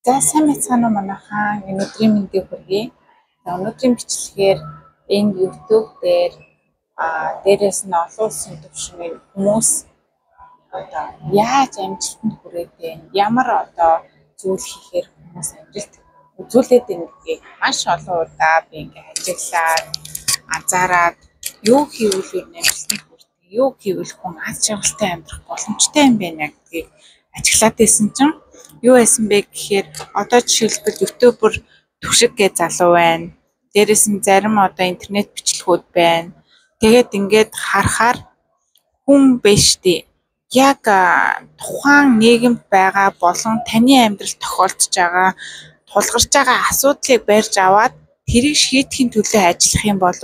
За сайн мэцхан уу манайхаа өнөөдрийн мэндийг хүргэе. За өнөөдрийн бичлэгээр энэ YouTube дээр дээрээс нь олон улсын түвшингийн хүмүүс одоо яаж амжилтанд хүрээд байна? Ямар одоо зүйл хийхээр хүмүүс амжилт үзүүлээд байна гэдгийг маш олон удаа би ингээ ажиглаад анзаараад юу хийвэл юу амжилтанд хүрдэг, юу хийвэл хүн аз жаргалтай амьдрах боломжтой юм байна гэдгийг ажиглаад байсан чинь юу байсан бэ гэхээр одоо жишээлбэл ютубер түшиг гэж залуу байна. Дээрээс нь зарим одоо интернет бичлэгүүд байна. Тэгээд ингээд харахаар хүн биш дээ. Яг тухайн нийгэмд байгаа болон таны амьдралд тохиолдож байгаа тулгарч байгаа асуудлыг барьж аваад тэрийг шийдэхин төлөө ажиллах юм бол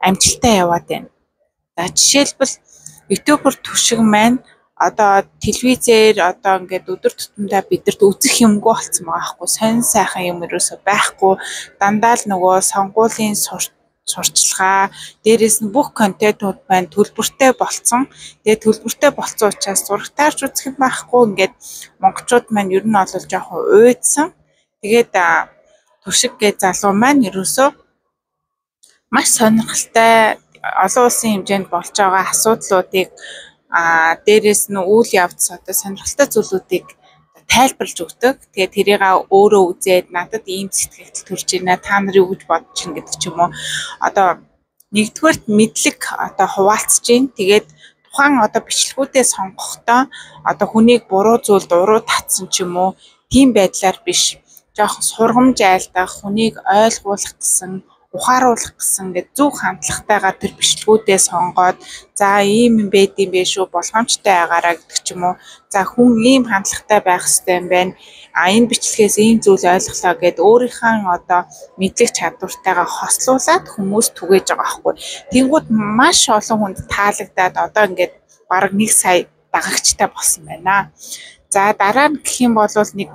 амжилттай яваад байна. За жишээлбэл ютубер түшиг маань одоо телевизээр одоо ингээд өдөр тутамдаа бидэрт үзэх юмгүй болсон байгаа хгүй, сонин сайхан юм ерөөсөй байхгүй, дандаа л нөгөө сонгуулийн сурчлагаа дээрээс нь бүх контентууд маань төлбөртэй болцсон. Тэгээ төлбөртэй болцсон учраас зурагтаарч үзэх юм байхгүй, ингээд монголчууд маань ер нь бол жоохон уйдсан. Тэгээд түшиг гэж залуу маань ерөөсөө маш сонирхолтой олон улсын хэмжээнд болж байгаа асуудлуудыг дээрээс нь үйл явц одоо сонирхолтой зүйлүүдийг тайлбарлаж өгдөг. Тэгээд тэрийг өөрөө үзээд надад ийм сэтгэл төрж байна. Та нар юу гэж бодож байна гэдэг ч юм уу. Одоо нэгдүгээрт мэдлэг одоо хуваалцж байна. Тэгээд тухайн одоо бичлэгүүдээ сонгохдоо одоо хүнийг буруу зүйлд уруу татсан ч юм уу. Тийм байдлаар биш. Жохон сургамж айлдах, хүнийг ойлгуулах гэсэн, ухааруулах гэсэн гэдэг зөв хандлагатайгаар тэр бичлэгүүдээ сонгоод за ийм юм байд юм бэ шүү, болгоомжтой байгаараа гэдэг ч юм уу. За хүн ийм хандлагатай байх хэрэгтэй юм байна. Энэ бичлэгээс ийм зүйл ойлголоо гэд өөрийнхөө одоо мэдлэг чадвартайгаа хослуулад хүмүүс түгээж байгаа байхгүй. Тэнгүүд маш олон хүнд таалагдаад одоо ингээд бараг 1 сая дагагчтай болсон байна. За дараа нь гэх юм бол нэг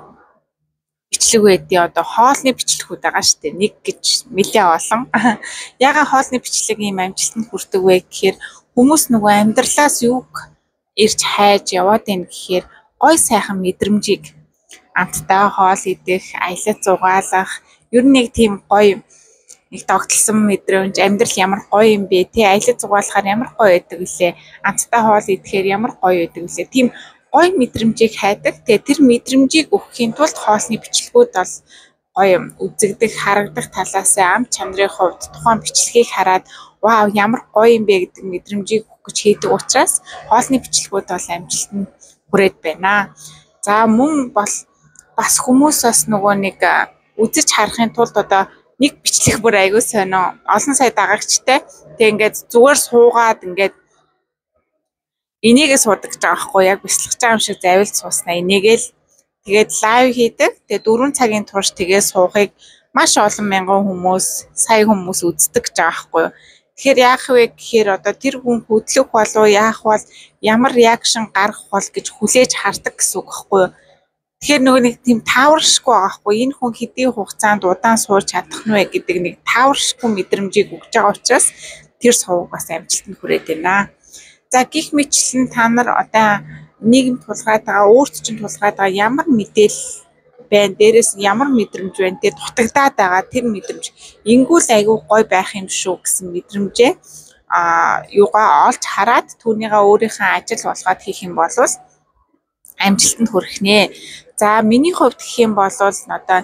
бичлэг байдیں۔ Одоо хоолны бичлэгүүд байгаа шүү дээ. Нэг гэж нэлээ олон. Ягаад хоолны бичлэг ийм амжилтанд хүрдэг вэ гэхээр хүмүүс нөгөө амьдралаас юуг ирж хайж яваад байна гэхээр гой сайхан мэдрэмжийг амттай хоол идэх, аялал зугаалах, ер нь нэг тийм гоё нэг тогтолсон мэдрэмж, амьдрал ямар гоё юм бэ те, аялал зугаалахаар ямар гоё байдаг вүлээ, амттай хоол идэхээр ямар гоё байдаг вүлээ. Тийм гоё мэдрэмжийг хайдаг. Тэгээ тэр мэдрэмжийг өгөхийн тулд хоолны бичлэгүүд бол гоё үзэгдэх, харагдах талаас ам чанарын хувьд тухайн бичлэгийг хараад вау ямар гоё юм бэ гэдэг мэдрэмжийг өгөх гэж хийдэг учраас хоолны бичлэгүүд бол амжилтанд хүрээд байна. За мөн бол бас хүмүүс бас нөгөө нэг үзэж харахын тулд одоо нэг бичлэг бүр аягүй сонио олон сая дагагчтай. Тэг ингээд зүгээр суугаад ингээд энийгээ суудаг гэж байгаа байхгүй, яг бяцлах байгаа юм шиг завилж сууснаа энийгээл тэгээд лайв хийдэг. Тэгээд 4 цагийн турш тэгээд суухыг маш олон мянган хүмүүс, сая хүмүүс үздэг гэж байгаа байхгүй. Тэгэхээр яах вэ гэхээр одоо тэр хүн хөдлөх болов яах бол ямар реакшн гаргах бол гэж хүлээж хардаг гэсэн үг байхгүй. Тэгэхээр нөгөө нэг тийм тааваршгүй байгаа байхгүй. Энэ хүн хэдийн хугацаанд удаан сууж чадах нь вэ гэдэг нэг тааваршгүй мэдрэмжийг өгж байгаа учраас тэр сувг бас амжилтанд хүрээд байна. За гих мэтлэн та нар одоо нийгэм тулгаад байгаа, өөрт чинь тулгаад байгаа ямар мэдээлэл байна, дээрээс ямар мэдрэмж байна, тэгээ дутагдаад байгаа тэр мэдрэмж ингүүл айгүй гой байх юм шүү гэсэн мэдрэмжээ юугаа олж хараад түүнийгээ өөрийнхөө ажил болгоод хийх юм бол амжилтанд хүрэх нэ. За миний хувьд гэх юм бол одоо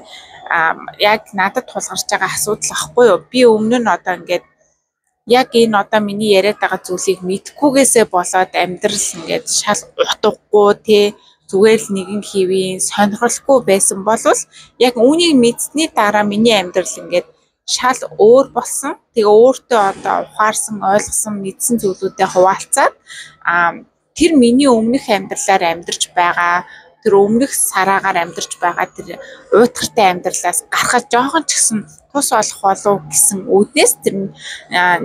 яг надад тулгарч байгаа асуудал ахгүй юу. Би өмнө нь одоо ингээд яг энэ одоо миний яриад байгаа зүйлийг мэдхгүйгээсээ болоод амьдрал ингээд шал утгагүй те, зүгээр л нэгэн хэвийн сонирхолгүй байсан бол яг үүнийг мэдсэний дараа миний амьдрал ингээд шал өөр болсон. Тэгээ өөртөө одоо ухаарсан, ойлгосон, мэдсэн зүйлүүдэд хуваалцаад тэр миний өмнөх амьдралаар амьдарч байгаа, тэр өмнөх сараагаар амьдарч байгаа тэр уйтгартай амьдралаас гарахад жоохон ч гэсэн тус олох болов гэсэн үүднээс тэр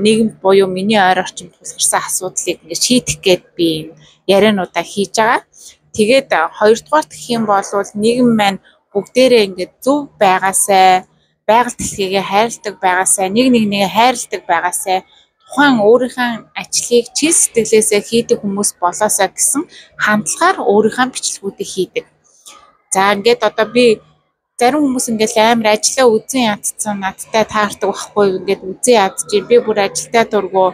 нийгэм буюу миний ойр орчимд тулгарсан асуудлыг ингээд шийдэх гээд би яриануудаа хийж байгаа. Тэгээд хоёрдугаар гэх юм бол нийгэм маань бүгдээрээ ингээд зөв байгаасай, байгаль дэлхийгээ хайрладаг байгаасай, нэг нэгээ хайрладаг байгаасай, тухайн өөрийнхөө ажлыг чин сэтгэлээсээ хийдэг хүмүүс болоосаа гэсэн хандлагаар өөрийнхөө бичлэгүүдийг хийдэг. За ингээд одоо би зарим хүмүүс ингээл амар ажиллаа үзэн ядцсан надтай таардаг байхгүй ингээд үзэн ядчих би бүр ажилдаа дургу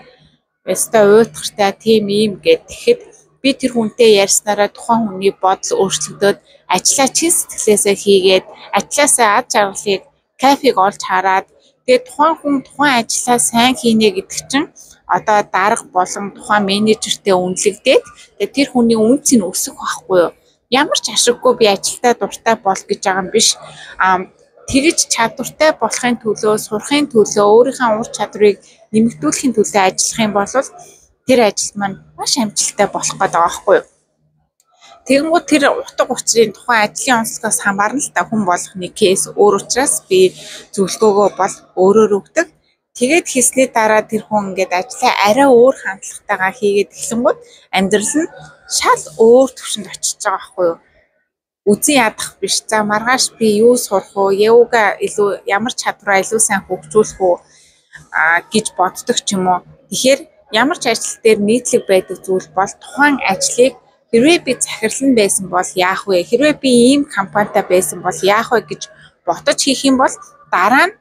өстой уйтгартай тийм ийм гэд тэгэхэд би тэр хүнтэй ярьснараа тухайн хүний бодол өөрчлөгдөөд ажлаа чин сэтгэлээсээ хийгээд ажлаасаа ад жаргалыг кайфыг олж хараад тэгээд тухайн хүн тухайн ажлаа сайн хийнэ гэдэг чинь одоо дарга болон тухайн менежертэй үнэлэгдээд тэгээд тэр хүний үнц нь өсөх байхгүй юу? Ямар ч ашиггүй би ажилдаа дуртай бол гэж байгаа юм биш. Тэгж чадвартай болохын төлөө, сурахын төлөө, өөрийнхөө ур чадварыг нэмэгдүүлэхийн төлөө ажиллах юм бол тэр ажил маань маш амжилттай болох гэдэг байгаа байхгүй юу? Тэгэнгүүт тэр утга учирын тухайн ажлын онцлогоос хамаарна л та хүн болгоны кейс өөр учраас би зөвлөгөөгөө бол өөрөөр өгдөг. Тэгээд хийсний дараа тэр хүн ингээд ажлаа арай өөр хандлагатайгаар хийгээд эхлэнгүүт амьдрал нь шал өөр төвшөнд очиж байгаа байхгүй юу? Үзэн ядах биш. За маргааш би юу сурах уу? Йога илүү ямар чадвараа илүү сайн хөгжүүлэх үү гэж боддог ч юм уу. Тэгэхээр ямар ч ажил дээр нийтлэг байдаг зүйл бол тухайн ажлыг хэрвээ би захирлан байсан бол яах вэ? Хэрвээ би ийм компанитай байсан бол яах вэ гэж ботож хийх юм бол дараа нь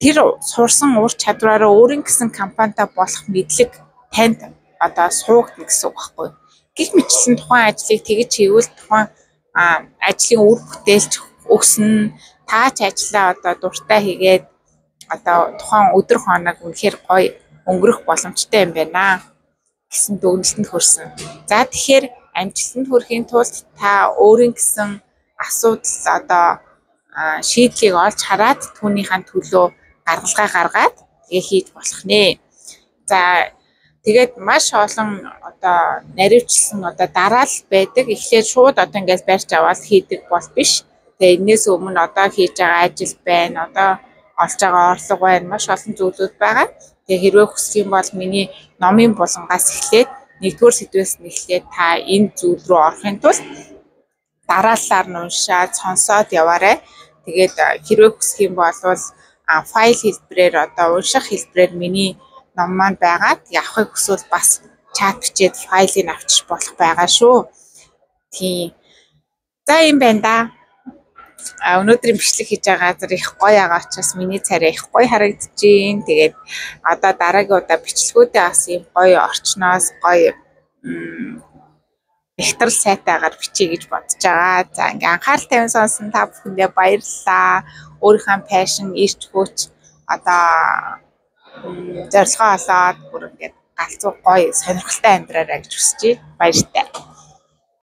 тэр сурсан ур чадвараараа өөрийн гэсэн компанитай болох мэдлэг танд одоо суугдна гэсэн үг байхгүй юу? Гэх мэтчлэн тухайн ажлыг тэгж хийвэл тухайн ажлын үр бүтээлч өгсөн таач ажиллаа одоо дуртай хийгээд одоо тухайн өдөр хоног үнэхээр гоё өнгөрөх боломжтой юм байна гэсэн дүгнэлтэнд хүрсэн. За тэгэхээр амжилтанд хүрэхийн тулд та өөрийн гэсэн асуудал одоо шийдлийг олж хараад түүнийхэн төлөө гаргалгаа гаргаад тэгээ хийж болох нэ. За тэгээд маш олон одоо наривчлсан одоо дараал байдаг. Эхлээд шууд одоо ингээд барьж аваад хийдэг бол биш. Тэгээ энэс өмнө одоо хийж байгаа ажил байна. Одоо олж байгаа орлого байна. Маш олон зүйлүүд байгаа. Тэгээ хэрвээ хүсэх юм бол миний номын булангаас эхлээд нэгдүгээр сэдвээс нь эхлээд та энэ зүйл рүү орохын тулд дараалалаар нь уншаад сонсоод яваарай. Тэгээд хэрвээ хүсэх юм бол файл хэлбэрээр одоо унших хэлбэрээр миний ном маань байгаад явахыг хүсвэл бас чат бичээд файлыг авчиж болох байгаа шүү. Тийм. За юм байна да. Өнөөдрийн бичлэг хийж байгаа газар их гоё байгаа учраас миний царай их гоё харагдчихээн. Тэгээд одоо дараагийн удаа бичлэгүүдээ бас юм гоё орчноос гоё бэлтгэл сайтаагаар бичиж гэж бодож байгаа. За ингээ анхаарал тавин сонсон та бүхэндээ баярлалаа. Өөрийнхөө пашн, ирч хүч одоо зорилгоо олоод бүр ингээд галзуу гоё сонирхолтой амьдраарай гэж хүсэж байна. Баяртай.